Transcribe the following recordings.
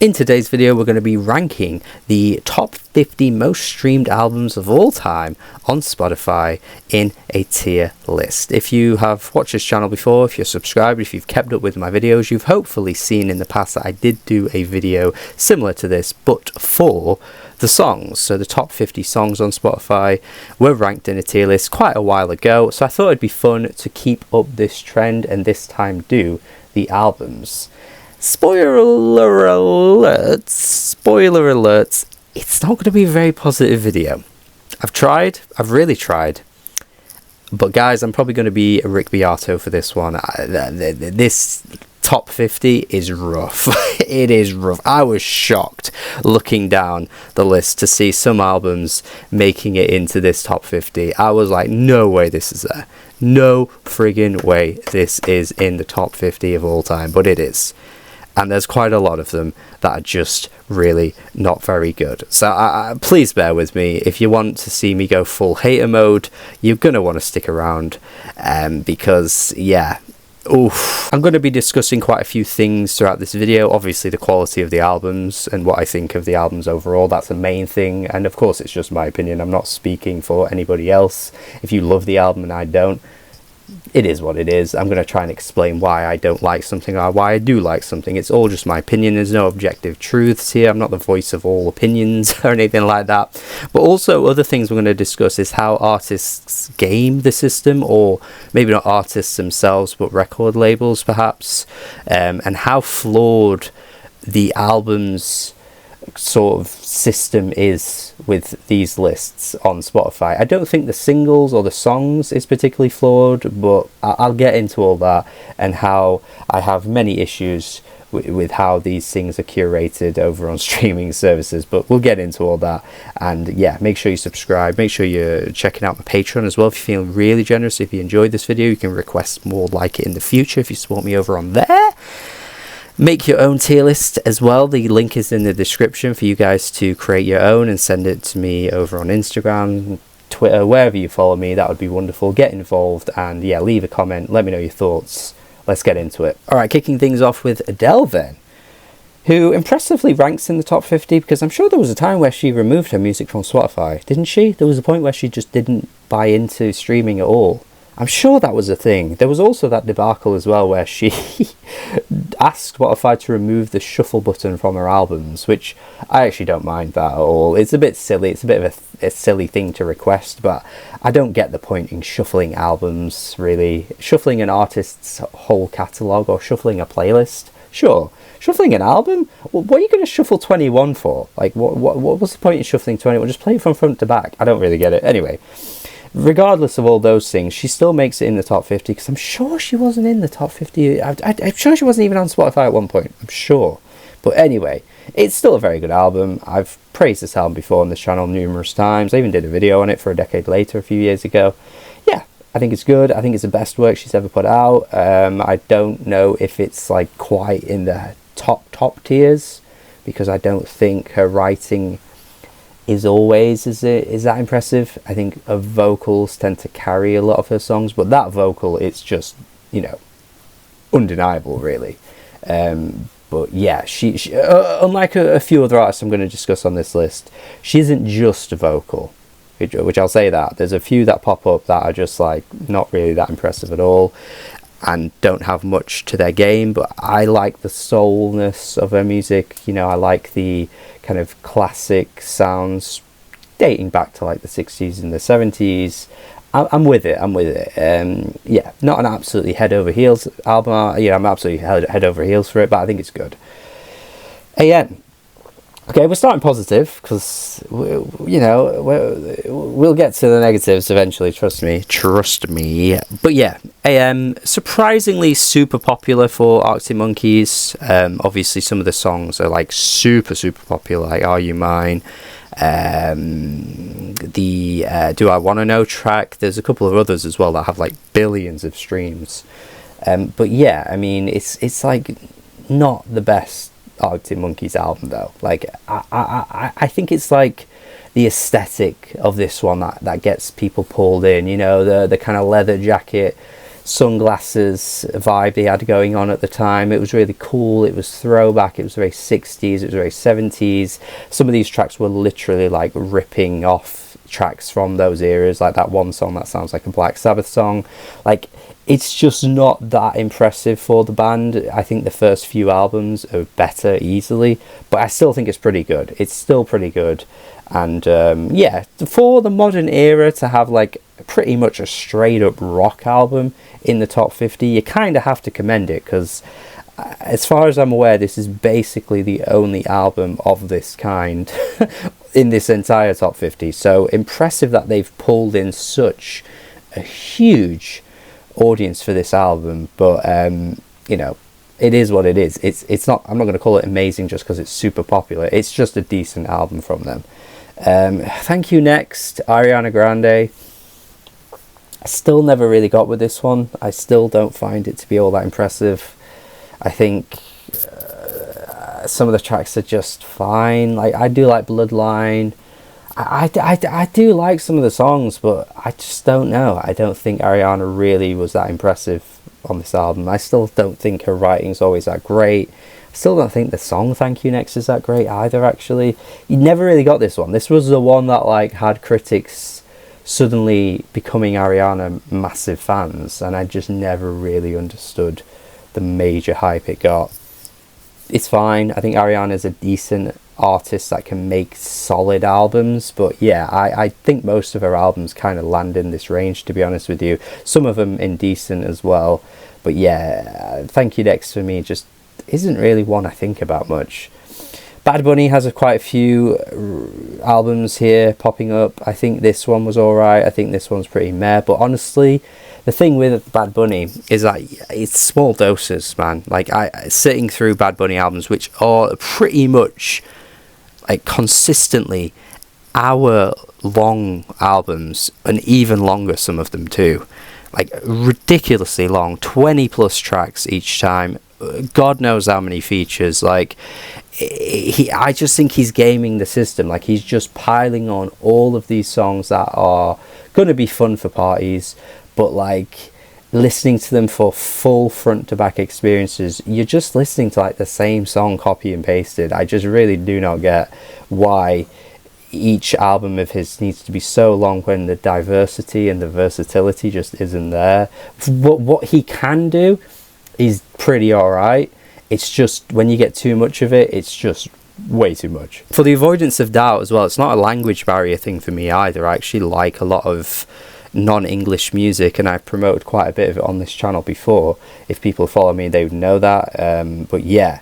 In today's video, we're going to be ranking the top 50 most streamed albums of all time on Spotify in a tier list. If you have watched this channel before, if you're subscribed, if you've kept up with my videos, you've hopefully seen in the past that I did do a video similar to this, but for the songs. So the top 50 songs on Spotify were ranked in a tier list quite a while ago, so I thought it'd be fun to keep up this trend and this time do the albums. Spoiler alerts, it's not going to be a very positive video. I've really tried. But guys, I'm probably going to be a Rick Beato for this one. This top 50 is rough. It is rough. I was shocked looking down the list to see some albums making it into this top 50. I was like, no way this is there. No friggin' way this is in the top 50 of all time. But it is. And there's quite a lot of them that are just really not very good. So please bear with me. If you want to see me go full hater mode, you're going to want to stick around. Because, yeah, I'm going to be discussing quite a few things throughout this video. Obviously, the quality of the albums and what I think of the albums overall. That's the main thing. And, of course, it's just my opinion. I'm not speaking for anybody else. If you love the album and I don't, it is what it is. I'm going to try and explain why I don't like something or why I do like something. It's all just my opinion. There's no objective truths here. I'm not the voice of all opinions or anything like that. But also other things we're going to discuss is how artists game the system, or maybe not artists themselves, but record labels perhaps, and how flawed the albums sort of system is with these lists on Spotify. I don't think the singles or the songs is particularly flawed, but I'll get into all that and how I have many issues with how these things are curated over on streaming services, but we'll get into all that. And yeah, make sure you subscribe, make sure you're checking out my Patreon as well if you're feeling really generous. If you enjoyed this video, you can request more like it in the future if you support me over on there. Make your own tier list as well. The link is in the description for you guys to create your own and send it to me over on Instagram, Twitter, wherever you follow me. That would be wonderful. Get involved and yeah, leave a comment. Let me know your thoughts. Let's get into it. Alright, kicking things off with Adele then, who impressively ranks in the top 50 because I'm sure there was a time where she removed her music from Spotify, didn't she? There was a point where she just didn't buy into streaming at all. I'm sure that was a thing. There was also that debacle as well where she asked Spotify to remove the shuffle button from her albums, which I actually don't mind that at all. It's a bit silly. It's a bit of a silly thing to request, but I don't get the point in shuffling albums, really. Shuffling an artist's whole catalogue or shuffling a playlist, sure. Shuffling an album? Well, what are you going to shuffle 21 for? Like, what's the point in shuffling 21? Just play it from front to back. I don't really get it. Anyway. Regardless of all those things, she still makes it in the top 50 because I'm sure she wasn't in the top 50. I'm sure she wasn't even on Spotify at one point. I'm sure. But anyway, it's still a very good album. I've praised this album before on this channel numerous times. I even did a video on it for A Decade Later a few years ago. Yeah, I think it's good. I think it's the best work she's ever put out. I don't know if it's like quite in the top tiers because I don't think her writing is always is that impressive. I think her vocals tend to carry a lot of her songs, but that vocal, it's just, you know, undeniable really. But yeah, she unlike a few other artists I'm going to discuss on this list, she isn't just a vocal, which I'll say that there's a few that pop up that are just like not really that impressive at all and don't have much to their game, but I like the soulness of her music. You know, I like the kind of classic sounds dating back to like the 60s and the 70s. I'm with it. Yeah, not an absolutely head over heels album. Yeah, I'm absolutely head over heels for it, but I think it's good. AM. Okay, we're starting positive because, you know, we'll get to the negatives eventually, trust me. But yeah, AM, surprisingly super popular for Arctic Monkeys. Obviously, some of the songs are like super popular, like Are You Mine? The Do I Wanna Know track. There's a couple of others as well that have like billions of streams. But yeah, I mean, it's like not the best Arctic Monkeys album though. Like I think it's like the aesthetic of this one that gets people pulled in, you know, the kind of leather jacket sunglasses vibe they had going on at the time. It was really cool. It was throwback. It was very 60s. It was very 70s. Some of these tracks were literally like ripping off tracks from those eras, like that one song that sounds like a Black Sabbath song. Like, it's just not that impressive for the band. I think the first few albums are better easily, but I still think it's pretty good. It's still pretty good. And yeah, for the modern era to have like pretty much a straight up rock album in the top 50, you kind of have to commend it, because as far as I'm aware, this is basically the only album of this kind in this entire top 50. So impressive that they've pulled in such a huge audience for this album. But you know, it is what it is. It's not, I'm not going to call it amazing just because it's super popular. It's just a decent album from them. Thank You Next, Ariana Grande. I still never really got with this one. I still don't find it to be all that impressive. I think some of the tracks are just fine. Like, I do like Bloodline. I do like some of the songs, but I just don't know. I don't think Ariana really was that impressive on this album. I still don't think her writing's always that great. I still don't think the song Thank You Next is that great either, actually. You never really got this one. This was the one that like had critics suddenly becoming Ariana massive fans, and I just never really understood the major hype it got. It's fine. I think Ariana's a decent artist that can make solid albums, but yeah, I think most of her albums kind of land in this range, to be honest with you. Some of them indecent as well, but yeah, Thank You Next for me just isn't really one I think about much. Bad Bunny has quite a few albums here popping up. I think this one was alright. I think this one's pretty meh, but honestly, the thing with Bad Bunny is that it's small doses, man. Like, sitting through Bad Bunny albums, which are pretty much like consistently hour-long albums, and even longer, some of them too. Like, ridiculously long, 20 plus tracks each time. God knows how many features. Like, I just think he's gaming the system. Like, he's just piling on all of these songs that are going to be fun for parties, but like, listening to them for full front to back experiences, you're just listening to like the same song copy and pasted. I just really do not get why each album of his needs to be so long when the diversity and the versatility just isn't there. What he can do is pretty alright. It's just when you get too much of it, it's just way too much. For the avoidance of doubt as well, it's not a language barrier thing for me either. I actually like a lot of non-English music, and I've promoted quite a bit of it on this channel before. If people follow me, they would know that. But yeah,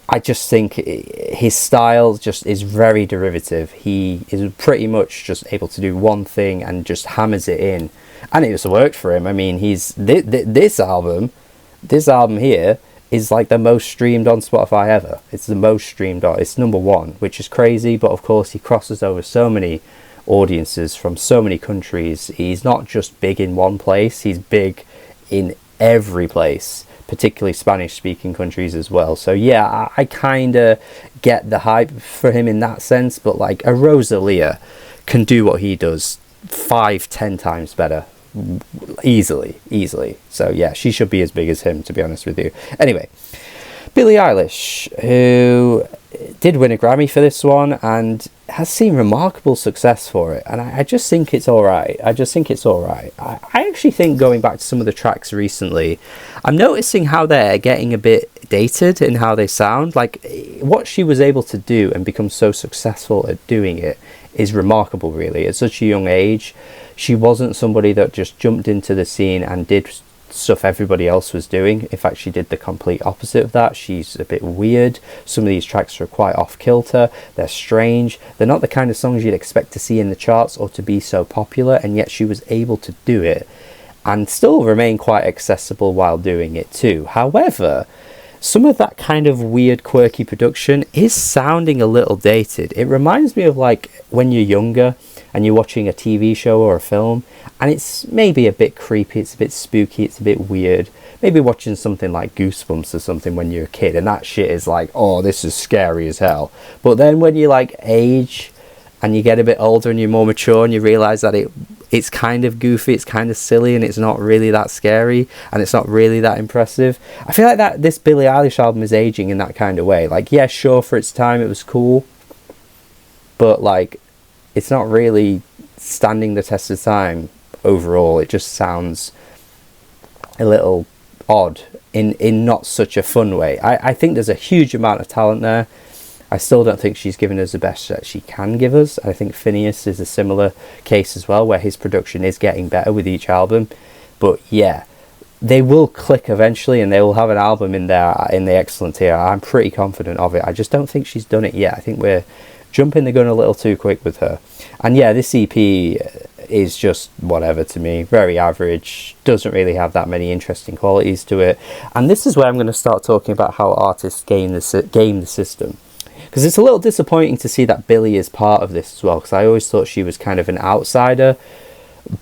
I just think his style just is very derivative. He is pretty much just able to do one thing and just hammers it in, and it just worked for him. I mean, he's this album here is like the most streamed on Spotify ever. It's the most streamed on. It's number one, which is crazy. But of course, he crosses over so many audiences from so many countries. He's not just big in one place, he's big in every place, particularly Spanish speaking countries as well. So yeah, I kind of get the hype for him in that sense, but like a Rosalia can do what he does 5-10 times better easily. So yeah, she should be as big as him, to be honest with you. Anyway, Billie Eilish, who did win a Grammy for this one and has seen remarkable success for it, and I just think it's alright. I actually think, going back to some of the tracks recently, I'm noticing how they're getting a bit dated in how they sound. Like, what she was able to do and become so successful at doing it is remarkable, really. At such a young age, she wasn't somebody that just jumped into the scene and did stuff everybody else was doing. In fact, she did the complete opposite of that. She's a bit weird. Some of these tracks are quite off kilter. They're strange. They're not the kind of songs you'd expect to see in the charts or to be so popular, and yet she was able to do it and still remain quite accessible while doing it too. However, some of that kind of weird, quirky production is sounding a little dated. It reminds me of like when you're younger and you're watching a TV show or a film, and it's maybe a bit creepy, it's a bit spooky, it's a bit weird. Maybe watching something like Goosebumps or something when you're a kid, and that shit is like, oh, this is scary as hell. But then when you like age and you get a bit older and you're more mature and you realise that it it's kind of goofy, it's kind of silly, and it's not really that scary, and it's not really that impressive. I feel like that this Billie Eilish album is aging in that kind of way. Like, yeah, sure, for its time it was cool, but like, it's not really standing the test of time overall. It just sounds a little odd in not such a fun way. I think there's a huge amount of talent there. I still don't think she's given us the best that she can give us. I think Phineas is a similar case as well, where his production is getting better with each album. But yeah, they will click eventually, and they will have an album in there in the excellent tier. I'm pretty confident of it. I just don't think she's done it yet. I think we're jumping the gun a little too quick with her. And yeah, this EP is just whatever to me. Very average. Doesn't really have that many interesting qualities to it. And this is where I'm going to start talking about how artists game the system. Because it's a little disappointing to see that Billie is part of this as well, because I always thought she was kind of an outsider.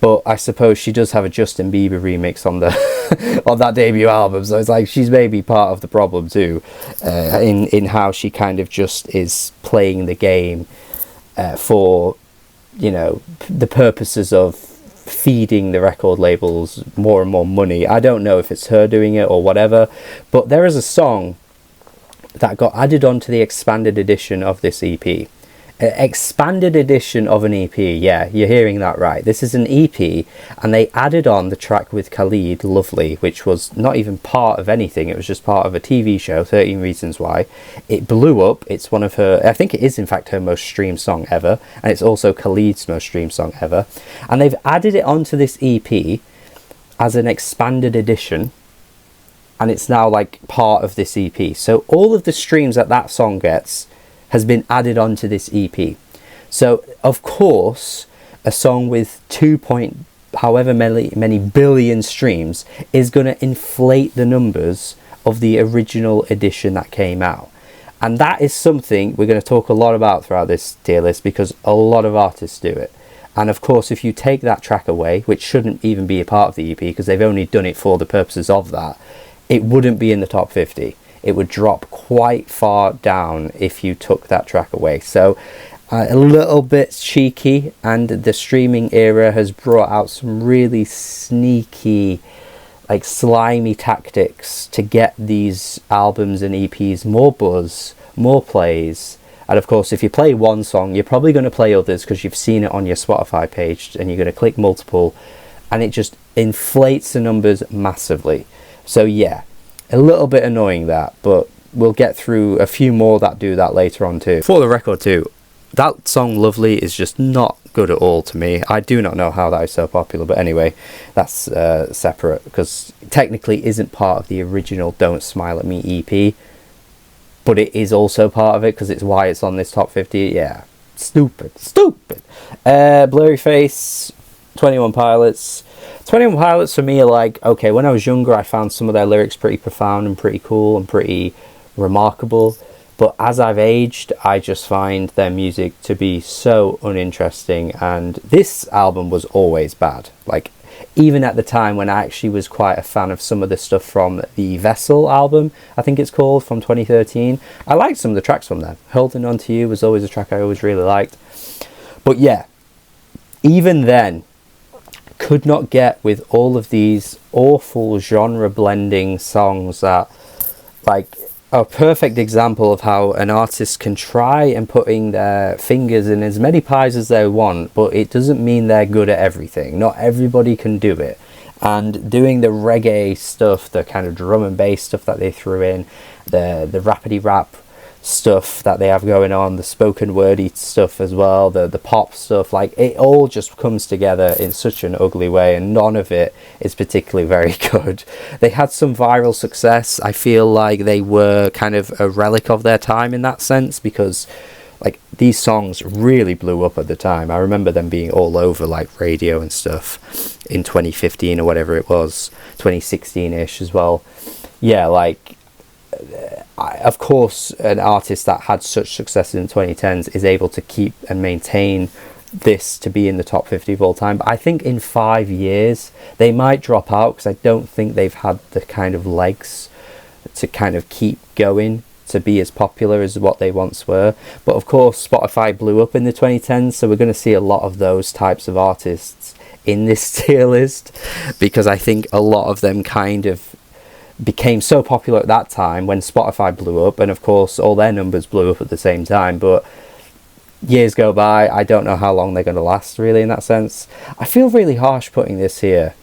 But I suppose she does have a Justin Bieber remix on the on that debut album, so it's like she's maybe part of the problem too, in how she kind of just is playing the game for, you know, the purposes of feeding the record labels more and more money. I don't know if it's her doing it or whatever, but there is a song that got added onto the expanded edition of this EP. Expanded edition of an EP, yeah, you're hearing that right. This is an EP, and they added on the track with Khalid, Lovely, which was not even part of anything. It was just part of a TV show, 13 Reasons Why. It blew up. It's one of her, I think it is in fact her most streamed song ever, and it's also Khalid's most streamed song ever. And they've added it onto this EP as an expanded edition, and it's now like part of this EP. So all of the streams that song gets has been added onto this EP. So of course a song with 2 point however many billion streams is going to inflate the numbers of the original edition that came out. And that is something we're going to talk a lot about throughout this tier list, because a lot of artists do it. And of course, if you take that track away, which shouldn't even be a part of the EP because they've only done it for the purposes of that, it wouldn't be in the top 50. It would drop quite far down if you took that track away. So a little bit cheeky, and the streaming era has brought out some really sneaky, like slimy tactics to get these albums and EPs more buzz, more plays. And of course, if you play one song, you're probably going to play others because you've seen it on your Spotify page, and you're going to click multiple, and it just inflates the numbers massively. So yeah, a little bit annoying that, but we'll get through a few more that do that later on too. For the record too, that song Lovely is just not good at all to me. I do not know how that is so popular, but anyway, that's separate, because technically isn't part of the original Don't Smile at Me EP, but it is also part of it because it's why it's on this top 50. Yeah, stupid. Blurry Face, 21 Pilots. 21 Pilots for me are like, okay, when I was younger I found some of their lyrics pretty profound and pretty cool and pretty remarkable, but as I've aged I just find their music to be so uninteresting, and this album was always bad. Like, even at the time when I actually was quite a fan of some of the stuff from the Vessel album, I think it's called, from 2013, I liked some of the tracks from there. Holding On To You was always a track I always really liked. But yeah, even then, could not get with all of these awful genre blending songs that, like, a perfect example of how an artist can try and putting their fingers in as many pies as they want, but it doesn't mean they're good at everything. Not everybody can do it. And doing the reggae stuff, the kind of drum and bass stuff that they threw in, the rappity rap stuff that they have going on, the spoken wordy stuff as well, the pop stuff, like, it all just comes together in such an ugly way, and none of it is particularly very good. They had some viral success. I feel like they were kind of a relic of their time in that sense, because like these songs really blew up at the time. I remember them being all over like radio and stuff in 2015 or whatever it was, 2016ish as well. Yeah, like, of course, an artist that had such success in the 2010s is able to keep and maintain this to be in the top 50 of all time. But I think in 5 years they might drop out, because I don't think they've had the kind of legs to kind of keep going to be as popular as what they once were. But of course, Spotify blew up in the 2010s, so we're going to see a lot of those types of artists in this tier list, because I think a lot of them kind of became so popular at that time when Spotify blew up, and of course all their numbers blew up at the same time. But years go by, I don't know how long they're going to last, really, in that sense. I feel really harsh putting this here,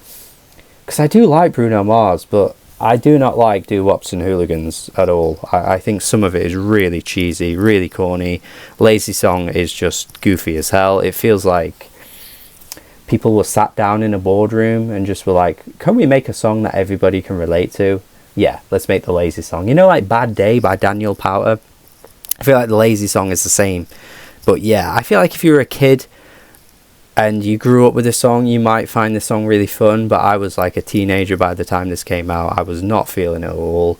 because I do like Bruno Mars, but I do not like Doo-Wops and Hooligans at all. I think some of it is really cheesy, really corny. Lazy Song is just goofy as hell. It feels like people were sat down in a boardroom and just were like, can we make a song that everybody can relate to? Yeah, let's make the Lazy Song. You know, like Bad Day by Daniel Powter? I feel like the Lazy Song is the same. But yeah, I feel like if you were a kid and you grew up with this song, you might find this song really fun. But I was like a teenager by the time this came out. I was not feeling it at all.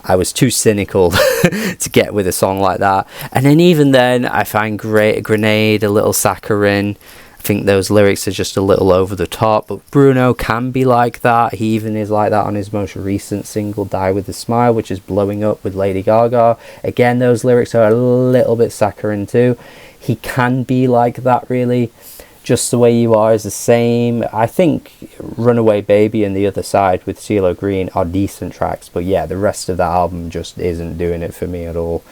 I was too cynical to get with a song like that. And then even then, I find Grenade a little saccharine. I think those lyrics are just a little over the top, but Bruno can be like that. He even is like that on his most recent single, Die With A Smile, which is blowing up with Lady Gaga. Again, those lyrics are a little bit saccharine too. He can be like that, really. Just the Way You Are is the same. I think Runaway Baby and The Other Side with CeeLo Green are decent tracks, but yeah, the rest of that album just isn't doing it for me at all.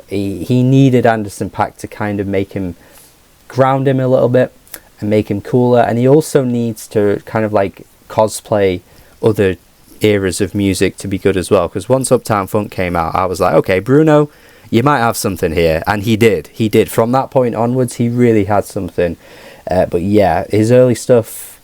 He needed Anderson .Paak to kind of make him, ground him a little bit and make him cooler, and he also needs to kind of like cosplay other eras of music to be good as well, because once Uptown Funk came out, I was like, okay, Bruno, you might have something here. And he did from that point onwards. He really had something. But yeah, his early stuff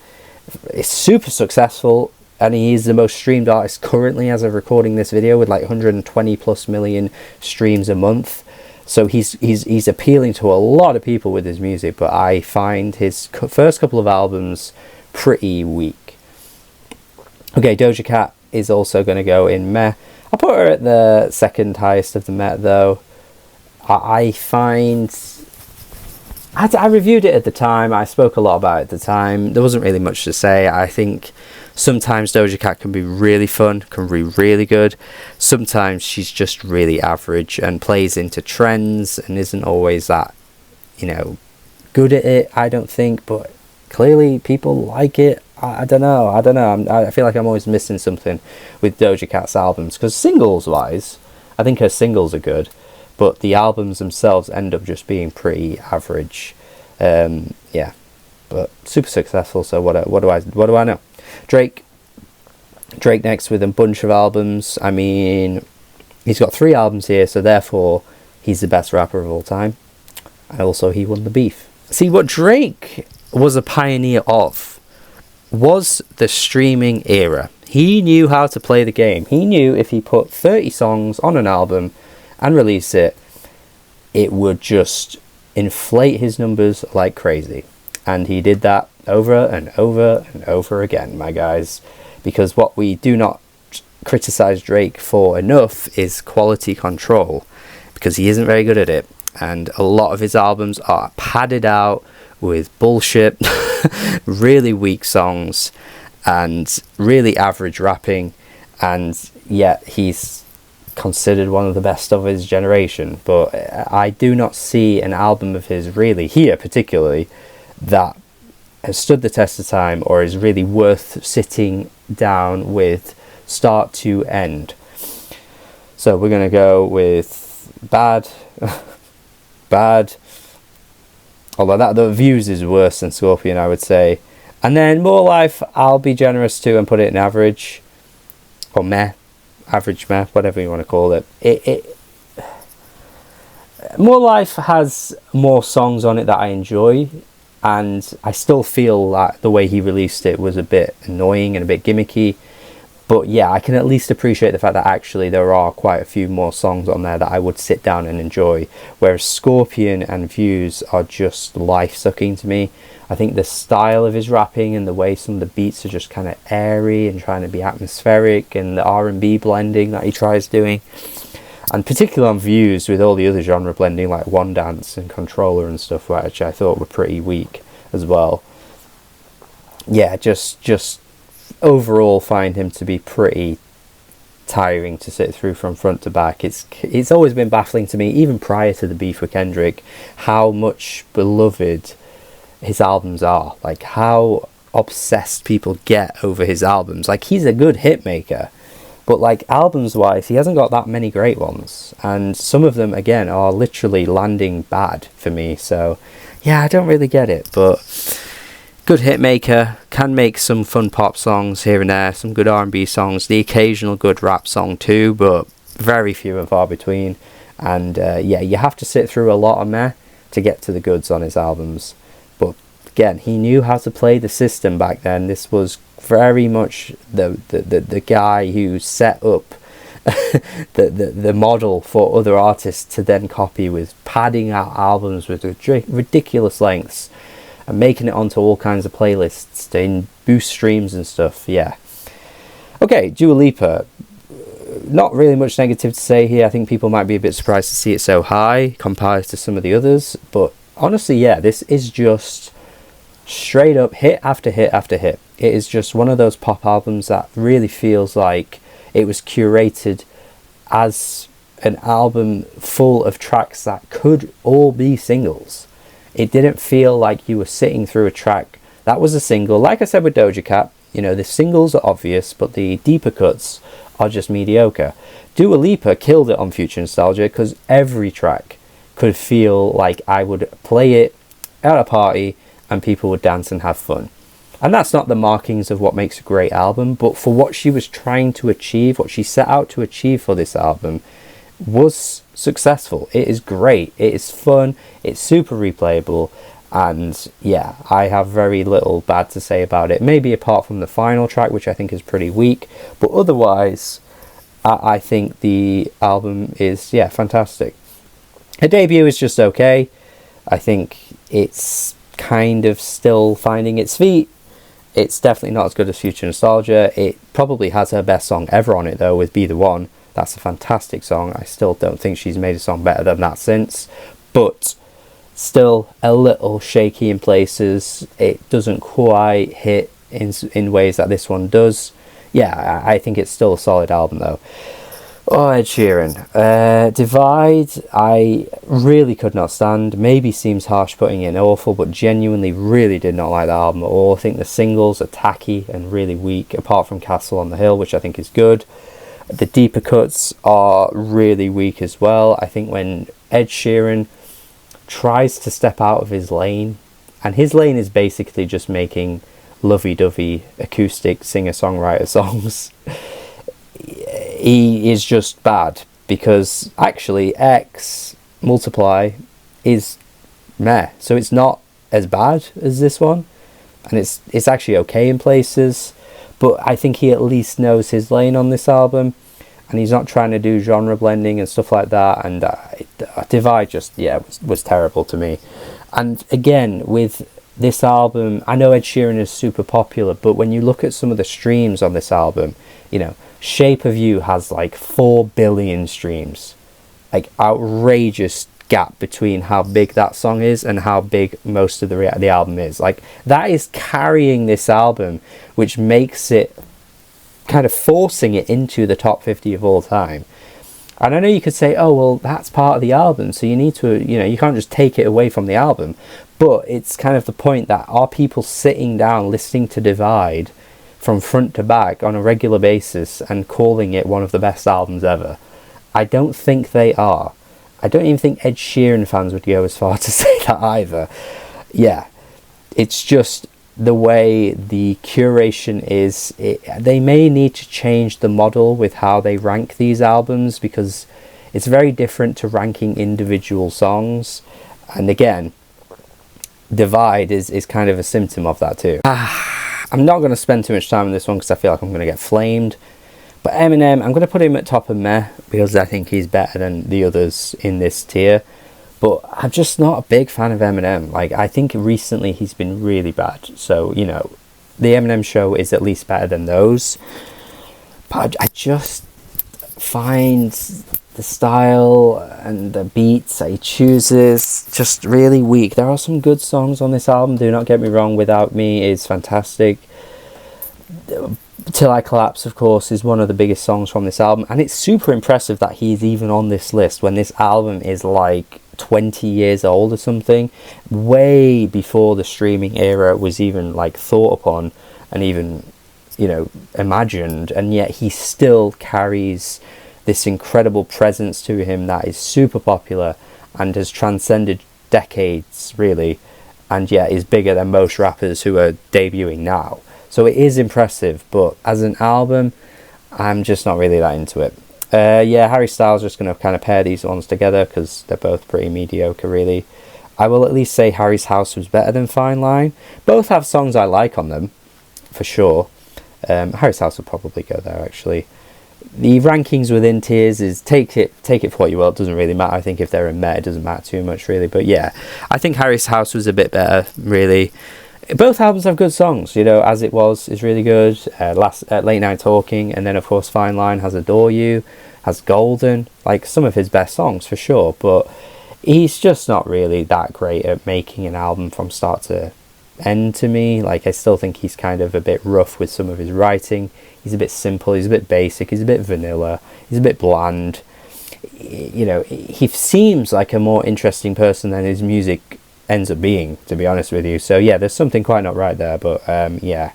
is super successful, and he is the most streamed artist currently as of recording this video, with like 120 plus million streams a month. So he's appealing to a lot of people with his music, but I find his first couple of albums pretty weak. Okay, Doja Cat is also going to go in meh. I'll put her at the second highest of the meh, though. I find... I reviewed it at the time. I spoke a lot about it at the time. There wasn't really much to say. I think sometimes Doja Cat can be really fun, can be really good. Sometimes she's just really average and plays into trends and isn't always that, good at it, I don't think. But clearly people like it. I don't know. I feel like I'm always missing something with Doja Cat's albums, because singles-wise, I think her singles are good, but the albums themselves end up just being pretty average. Yeah, but super successful. So what do I know? Drake next with a bunch of albums. I mean, he's got 3 albums here, so therefore he's the best rapper of all time. And also he won the beef. See, what Drake was a pioneer of was the streaming era. He knew how to play the game. He knew if he put 30 songs on an album and release it, it would just inflate his numbers like crazy. And he did that over and over and over again, my guys. Because what we do not criticize Drake for enough is quality control, because he isn't very good at it. And a lot of his albums are padded out with bullshit, really weak songs, and really average rapping, and yet he's considered one of the best of his generation. But I do not see an album of his, really, here particularly, that has stood the test of time or is really worth sitting down with start to end. So we're going to go with Bad. Bad. Although the Views is worse than Scorpion, I would say. And then More Life, I'll be generous too and put it in average. Or meh. Average meh, whatever you want to call it. More Life has more songs on it that I enjoy. And I still feel that the way he released it was a bit annoying and a bit gimmicky. But yeah, I can at least appreciate the fact that actually there are quite a few more songs on there that I would sit down and enjoy. Whereas Scorpion and Views are just life-sucking to me. I think the style of his rapping and the way some of the beats are just kind of airy and trying to be atmospheric, and the R&B blending that he tries doing. And particularly on Views, with all the other genre blending like One Dance and Controller and stuff, which I thought were pretty weak as well. Yeah, just overall find him to be pretty tiring to sit through from front to back. It's always been baffling to me, even prior to the beef with Kendrick, how much beloved his albums are, like how obsessed people get over his albums. Like, he's a good hit maker, but like albums wise, he hasn't got that many great ones, and some of them again are literally landing bad for me. So yeah, I don't really get it, but good hit maker, can make some fun pop songs here and there, some good R&B songs, the occasional good rap song too, but very few and far between. And yeah, you have to sit through a lot of meh to get to the goods on his albums. But again, he knew how to play the system back then. This was very much the guy who set up the model for other artists to then copy, with padding out albums with ridiculous lengths and making it onto all kinds of playlists to boost streams and stuff. Yeah. Okay, Dua Lipa. Not really much negative to say here. I think people might be a bit surprised to see it so high compared to some of the others, but honestly, yeah, this is just straight up hit after hit after hit. It is just one of those pop albums that really feels like it was curated as an album full of tracks that could all be singles. It didn't feel like you were sitting through a track that was a single. Like I said with Doja Cat, you know, the singles are obvious, but the deeper cuts are just mediocre. Dua Lipa killed it on Future Nostalgia because every track could feel like I would play it at a party and people would dance and have fun. And that's not the markings of what makes a great album, but for what she was trying to achieve, what she set out to achieve for this album, was successful. It is great, it is fun, it's super replayable, and yeah, I have very little bad to say about it. Maybe apart from the final track, which I think is pretty weak, but otherwise, I think the album is, yeah, fantastic. Her debut is just okay. I think it's kind of still finding its feet. It's definitely not as good as Future Nostalgia. It probably has her best song ever on it though, with Be The One. That's a fantastic song. I still don't think she's made a song better than that since, but still a little shaky in places. It doesn't quite hit in ways that this one does. Yeah, I think it's still a solid album though. Oh, Ed Sheeran. Divide, I really could not stand. Maybe seems harsh putting in awful, but genuinely really did not like the album at all. I think the singles are tacky and really weak, apart from Castle on the Hill, which I think is good. The deeper cuts are really weak as well. I think when Ed Sheeran tries to step out of his lane, and his lane is basically just making lovey-dovey acoustic singer-songwriter songs, he is just bad, because actually X Multiply is meh, so it's not as bad as this one, and it's actually okay in places, but I think he at least knows his lane on this album, and he's not trying to do genre blending and stuff like that. And Divide just, yeah, was terrible to me. And again, with this album, I know Ed Sheeran is super popular, but when you look at some of the streams on this album, you know, Shape of You has like 4 billion streams. Like, outrageous gap between how big that song is and how big most of the album is. Like, that is carrying this album, which makes it kind of forcing it into the top 50 of all time. And I know you could say, oh well, that's part of the album, so you need to, you know, you can't just take it away from the album, but it's kind of the point that, are people sitting down listening to Divide from front to back on a regular basis and calling it one of the best albums ever? I don't think they are. I don't even think Ed Sheeran fans would go as far to say that either. Yeah, it's just the way the curation is. They may need to change the model with how they rank these albums, because it's very different to ranking individual songs. And again, Divide is kind of a symptom of that too. I'm not going to spend too much time on this one because I feel like I'm going to get flamed. But Eminem, I'm going to put him at top of meh, because I think he's better than the others in this tier. But I'm just not a big fan of Eminem. Like, I think recently he's been really bad. So, you know, the Eminem show is at least better than those. But I just find the style and the beats that he chooses just really weak. There are some good songs on this album, do not get me wrong. Without Me is fantastic. Till I Collapse, of course, is one of the biggest songs from this album. And it's super impressive that he's even on this list when this album is like 20 years old or something, way before the streaming era was even like thought upon and even, you know, imagined. And yet he still carries this incredible presence to him that is super popular and has transcended decades, really, and yet is bigger than most rappers who are debuting now. So it is impressive, but as an album, I'm just not really that into it. Yeah, Harry Styles, just going to kind of pair these ones together because they're both pretty mediocre, really. I will at least say Harry's House was better than Fine Line. Both have songs I like on them, for sure. Harry's House would probably go there, actually. The rankings within tiers is take it for what you will. It doesn't really matter. I think if they're in Met, it doesn't matter too much, really. But yeah, I think Harry's House was a bit better, really. Both albums have good songs, you know. As It Was is really good. Late Night Talking, and then of course Fine Line has Adore You, has Golden, like some of his best songs for sure. But he's just not really that great at making an album from start to end to me. Like, I still think he's kind of a bit rough with some of his writing. He's a bit simple, he's a bit basic, he's a bit vanilla, he's a bit bland. You know, he seems like a more interesting person than his music ends up being, to be honest with you. So yeah, there's something quite not right there. But yeah,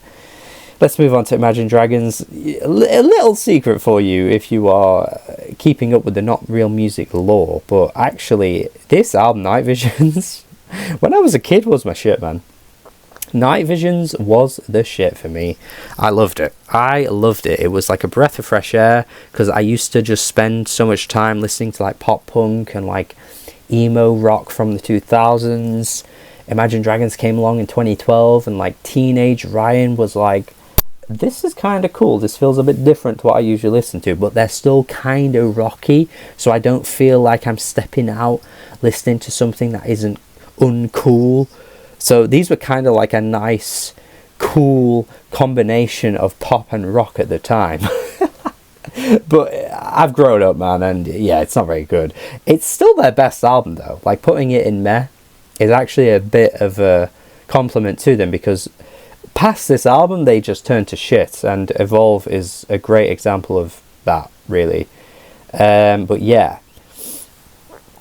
let's move on to Imagine Dragons. A little secret for you if you are keeping up with the Not Real Music lore, but actually this album, Night Visions, when I was a kid, was my shit, man. Night Visions was the shit for me. I loved it. It was like a breath of fresh air, because I used to just spend so much time listening to like pop punk and like emo rock from the 2000s. Imagine Dragons came along in 2012, and like teenage Ryan was like, this is kind of cool, this feels a bit different to what I usually listen to, but they're still kind of rocky, so I don't feel like I'm stepping out listening to something that isn't uncool. So these were kind of like a nice, cool combination of pop and rock at the time. But I've grown up, man, and yeah, it's not very good. It's still their best album, though. Like, putting it in Meh is actually a bit of a compliment to them, because past this album, they just turned to shit, and Evolve is a great example of that, really. But yeah.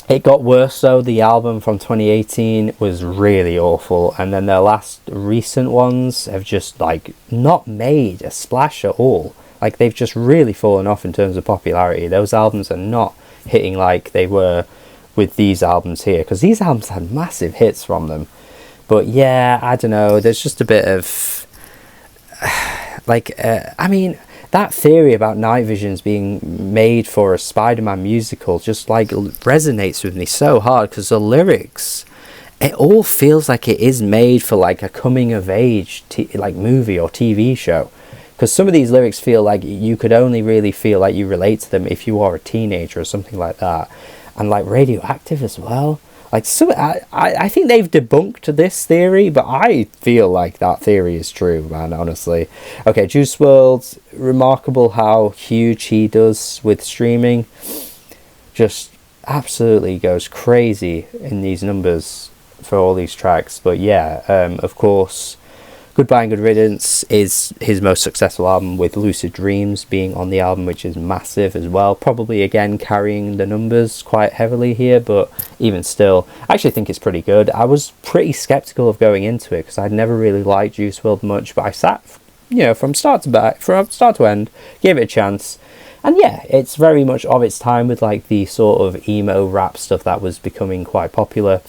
It got worse though. The album from 2018 was really awful, and then their last recent ones have just like not made a splash at all. Like, they've just really fallen off in terms of popularity. Those albums are not hitting like they were with these albums here, because these albums had massive hits from them. But yeah, I don't know, there's just a bit of like I mean, that theory about Night Visions being made for a Spider-Man musical just like resonates with me so hard, because the lyrics, it all feels like it is made for like a coming of age like movie or TV show, because some of these lyrics feel like you could only really feel like you relate to them if you are a teenager or something like that. And like Radioactive as well. Like, so I think they've debunked this theory, but I feel like that theory is true, man, honestly. Okay, Juice WRLD, remarkable how huge he does with streaming. Just absolutely goes crazy in these numbers for all these tracks. But yeah, of course, Goodbye and Good Riddance is his most successful album, with Lucid Dreams being on the album, which is massive as well. Probably, again, carrying the numbers quite heavily here, but even still, I actually think it's pretty good. I was pretty skeptical of going into it, because I'd never really liked Juice WRLD much, but I sat, you know, from start to end, gave it a chance. And yeah, it's very much of its time with like the sort of emo rap stuff that was becoming quite popular.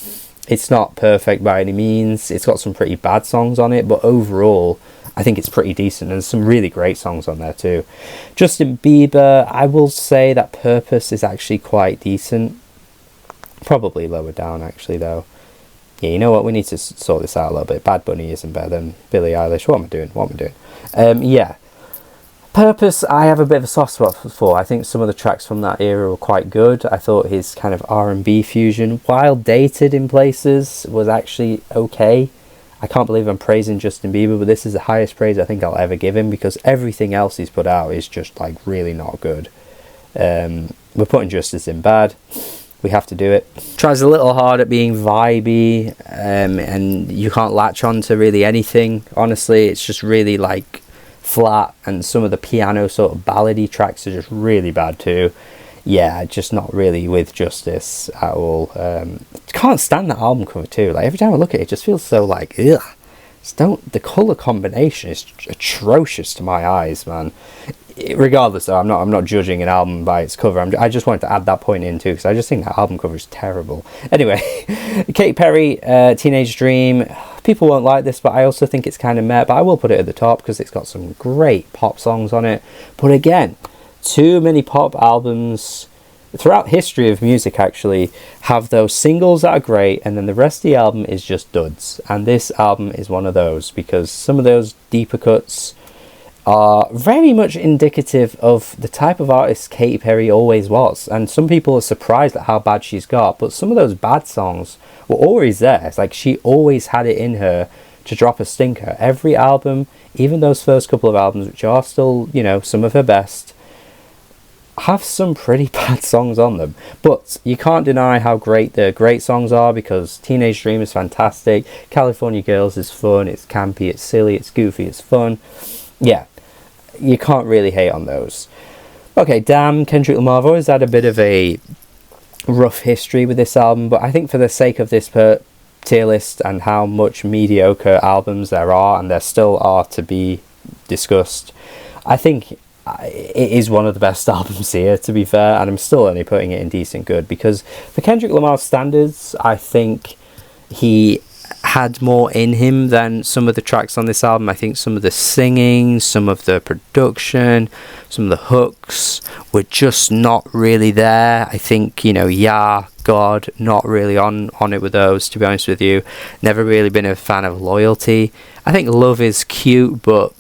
It's not perfect by any means. It's got some pretty bad songs on it, but overall, I think it's pretty decent. And there's some really great songs on there too. Justin Bieber, I will say that Purpose is actually quite decent. Probably lower down, actually, though. Yeah, you know what? We need to sort this out a little bit. Bad Bunny isn't better than Billie Eilish. What am I doing? Yeah. Purpose, I have a bit of a soft spot for. I think some of the tracks from that era were quite good. I thought his kind of R&B fusion, while dated in places, was actually okay. I can't believe I'm praising Justin Bieber, but this is the highest praise I think I'll ever give him, because everything else he's put out is just like really not good. We're putting Justice in bad. We have to do it. Tries a little hard at being vibey, and you can't latch on to really anything. Honestly, it's just really like flat, and some of the piano sort of ballady tracks are just really bad too. yeah, just not really with justice at all. Can't stand that album cover too. Like every time I look at it, it just feels so like ugh. Just don't. The color combination is atrocious to my eyes, man. Regardless, though, I'm not judging an album by its cover. I just wanted to add that point in too, because I just think that album cover is terrible. Anyway, Katy Perry, Teenage Dream. People won't like this, but I also think it's kind of meh. But I will put it at the top because it's got some great pop songs on it. But again, too many pop albums throughout history of music actually have those singles that are great, and then the rest of the album is just duds. And this album is one of those, because some of those deeper cuts are very much indicative of the type of artist Katy Perry always was. And some people are surprised at how bad she's got, but some of those bad songs were always there. It's like she always had it in her to drop a stinker. Every album, even those first couple of albums, which are still, you know, some of her best, have some pretty bad songs on them. But you can't deny how great the great songs are, because Teenage Dream is fantastic, California Girls is fun, it's campy, it's silly, it's goofy, it's fun. Yeah, you can't really hate on those. Okay, damn, Kendrick Lamar. I've always had a bit of a rough history with this album, but I think for the sake of this tier list and how much mediocre albums there are, and there still are to be discussed, I think it is one of the best albums here, to be fair, and I'm still only putting it in decent good, because for Kendrick Lamar's standards, I think he had more in him than some of the tracks on this album. I think some of the singing, some of the production, some of the hooks were just not really there. I think, you know, Yeah, God, not really on it with those, to be honest with you. Never really been a fan of Loyalty. I think Love is cute, but,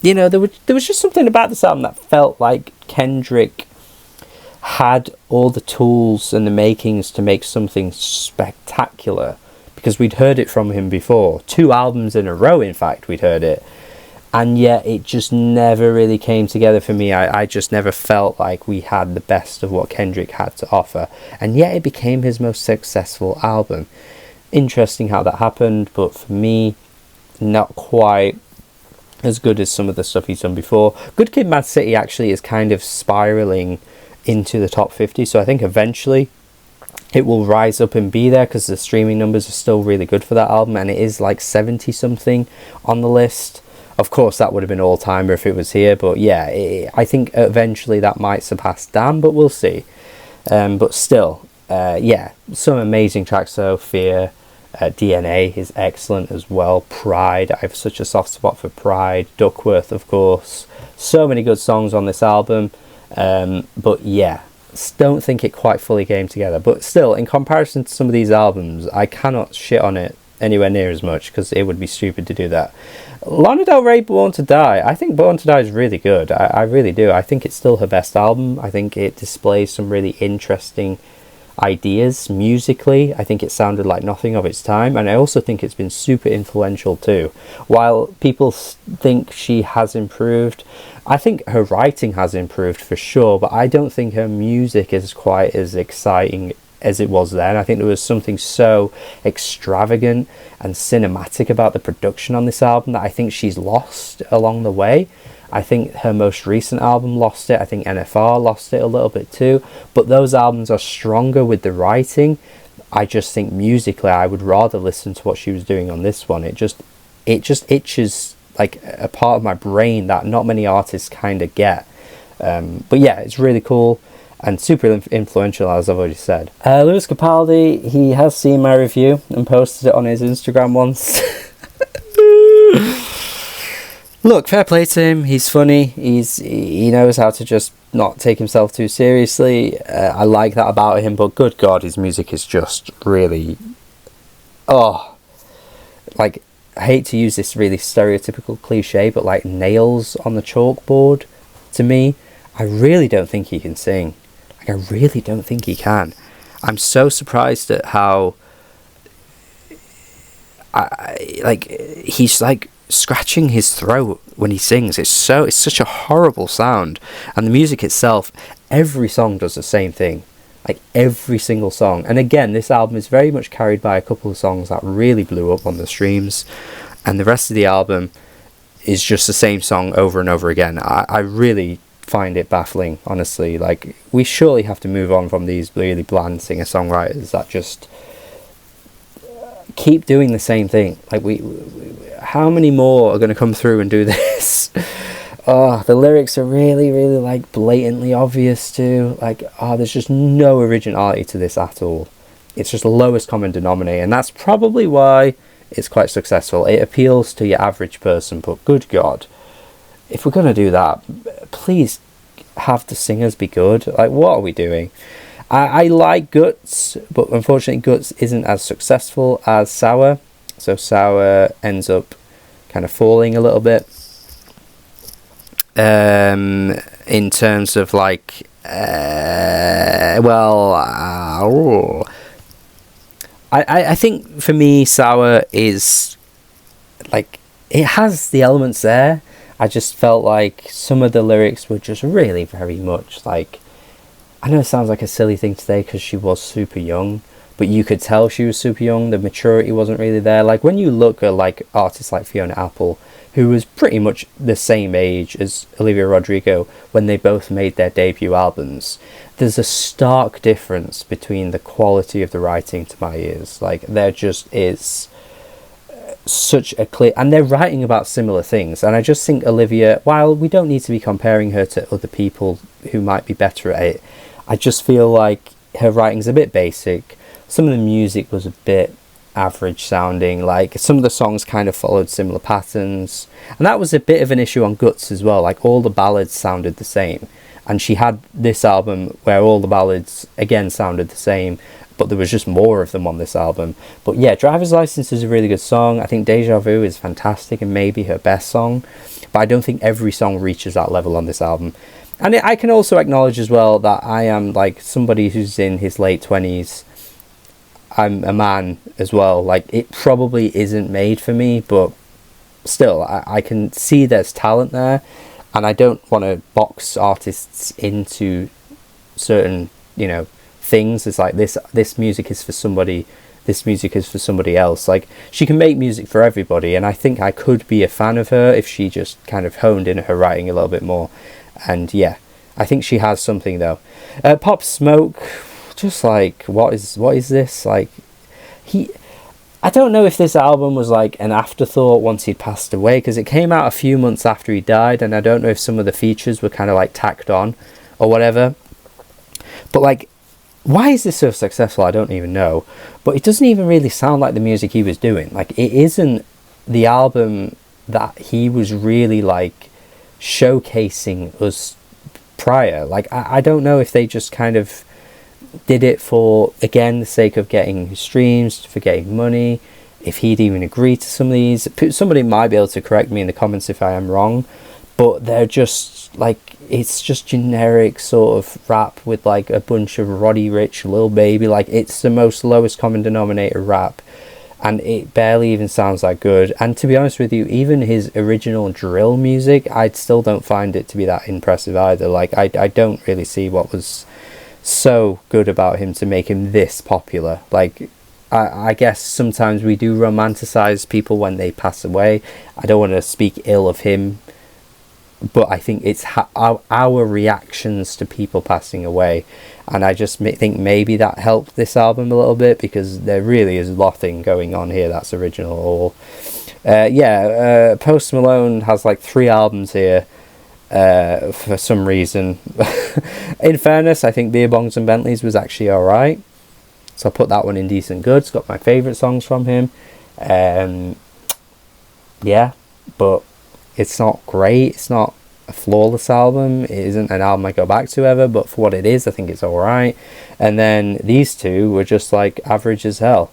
you know, there was just something about this album that felt like Kendrick had all the tools and the makings to make something spectacular, because we'd heard it from him before. 2 albums in a row, in fact, we'd heard it. And yet it just never really came together for me. I just never felt like we had the best of what Kendrick had to offer. And yet it became his most successful album. Interesting how that happened, but for me, not quite as good as some of the stuff he's done before. Good Kid, Mad City actually is kind of spiraling into the top 50, so I think eventually it will rise up and be there, because the streaming numbers are still really good for that album, and it is like 70 something on the list. Of course that would have been all-timer if it was here, but yeah, I think eventually that might surpass Damn, but we'll see. But still, yeah, some amazing tracks though. Fear, DNA is excellent as well. Pride, I have such a soft spot for Pride. Duckworth, of course. So many good songs on this album. But yeah, don't think it quite fully came together. But still, in comparison to some of these albums, I cannot shit on it anywhere near as much, because it would be stupid to do that. Lana Del Rey, Born to Die. I think Born to Die is really good. I really do. I think it's still her best album. I think it displays some really interesting ideas musically. I think it sounded like nothing of its time, and I also think it's been super influential too. While people think she has improved, I think her writing has improved for sure, but I don't think her music is quite as exciting as it was then. I think there was something so extravagant and cinematic about the production on this album that I think she's lost along the way. I think her most recent album lost it. I think NFR lost it a little bit too. But those albums are stronger with the writing. I just think musically I would rather listen to what she was doing on this one. It just itches like a part of my brain that not many artists kind of get. But yeah, it's really cool and super influential, as I've already said. Lewis Capaldi, he has seen my review and posted it on his Instagram once. Look, fair play to him. He's funny. He knows how to just not take himself too seriously. I like that about him, but good God, his music is just really... like, I hate to use this really stereotypical cliche, but like nails on the chalkboard to me. I really don't think he can sing. Like, I really don't think he can. I'm so surprised at how... he's like scratching his throat when he sings. It's such a horrible sound. And the music itself, every song does the same thing, like every single song. And again, this album is very much carried by a couple of songs that really blew up on the streams, and the rest of the album is just the same song over and over again. I really find it baffling, honestly. Like, we surely have to move on from these really bland singer-songwriters that just keep doing the same thing. Like, how many more are going to come through and do this? Oh, the lyrics are really, really, like, blatantly obvious too. Like, there's just no originality to this at all. It's just the lowest common denominator, and that's probably why it's quite successful. It appeals to your average person, but good God, if we're going to do that, please have the singers be good. Like, what are we doing? I like Guts, but unfortunately Guts isn't as successful as Sour, so Sour ends up kind of falling a little bit. In terms of, like, I think for me Sour is, like, it has the elements there. I just felt like some of the lyrics were just really very much like, I know it sounds like a silly thing to say because she was super young, but you could tell she was super young. The maturity wasn't really there. Like, when you look at, like, artists like Fiona Apple, who was pretty much the same age as Olivia Rodrigo when they both made their debut albums, there's a stark difference between the quality of the writing to my ears. Like, there just is such a clear, and they're writing about similar things, and I just think Olivia, while we don't need to be comparing her to other people who might be better at it, I just feel like her writing's a bit basic. Some of the music was a bit average sounding. Like, some of the songs kind of followed similar patterns, and that was a bit of an issue on Guts as well. Like, all the ballads sounded the same, and she had this album where all the ballads again sounded the same, but there was just more of them on this album. But yeah, Driver's License is a really good song. I think Deja Vu is fantastic and maybe her best song, but I don't think every song reaches that level on this album. And I can also acknowledge as well that I am, like, somebody who's in his late 20s. I'm a man as well. Like, it probably isn't made for me, but still, I can see there's talent there, and I don't want to box artists into certain, things. It's like, this music is for somebody, this music is for somebody else. Like, she can make music for everybody, and I think I could be a fan of her if she just kind of honed in her writing a little bit more. And yeah, I think she has something though. Pop Smoke, just like, what is this? Like, I don't know if this album was like an afterthought once he'd passed away, because it came out a few months after he died, and I don't know if some of the features were kind of like tacked on or whatever. But, like, why is this so successful? I don't even know. But it doesn't even really sound like the music he was doing. Like, it isn't the album that he was really, like, showcasing us prior. Like, I don't know if they just kind of did it for, again, the sake of getting streams, for getting money, if he'd even agreed to some of these. Somebody might be able to correct me in the comments if I am wrong, but they're just, like, it's just generic sort of rap with, like, a bunch of Roddy Ricch, Lil Baby. Like, it's the most lowest common denominator rap, and it barely even sounds that good. And to be honest with you, even his original drill music, I still don't find it to be that impressive either. Like, I don't really see what was so good about him to make him this popular. Like, I guess sometimes we do romanticize people when they pass away. I don't want to speak ill of him, but I think it's our reactions to people passing away, and I just think maybe that helped this album a little bit, because there really is nothing going on here that's original at all. Post Malone has like 3 albums here for some reason. In fairness, I think Beer Bongs and Bentleys was actually alright, so I put that one in decent good. It's got my favourite songs from him. But it's not great. It's not a flawless album. It isn't an album I go back to ever, but for what it is, I think it's alright. And then these two were just like average as hell.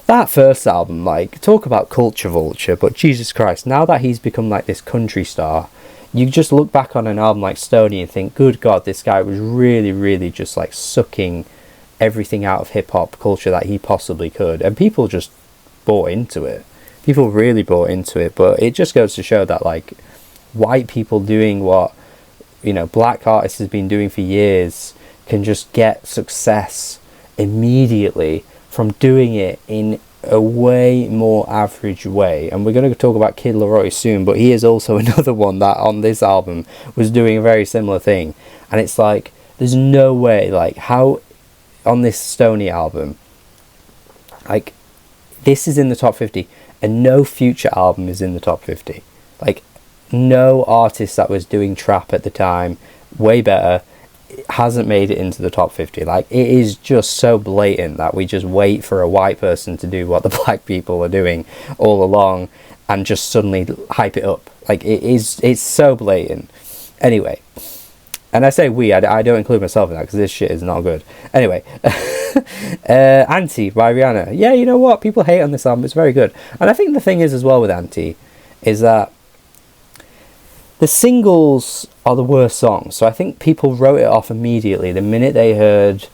That first album, like, talk about culture vulture, but Jesus Christ, now that he's become like this country star, you just look back on an album like Stoney and think, good God, this guy was really, really just like sucking everything out of hip-hop culture that he possibly could, and people just bought into it. People really bought into it. But it just goes to show that, like, white people doing what, black artists has been doing for years can just get success immediately from doing it in a way more average way. And we're going to talk about Kid Laroi soon, but he is also another one that on this album was doing a very similar thing. And it's like, there's no way, like, how on this Stoney album, like, this is in the top 50 and no future album is in the top 50. Like, no artist that was doing trap at the time, way better, hasn't made it into the top 50. Like, it is just so blatant that we just wait for a white person to do what the black people are doing all along and just suddenly hype it up. Like, it's so blatant. Anyway, and I say we, I don't include myself in that because this shit is not good. Anyway, Anti by Rihanna. Yeah, you know what? People hate on this album. It's very good. And I think the thing is as well with Anti is that the singles are the worst songs. So I think people wrote it off immediately the minute they heard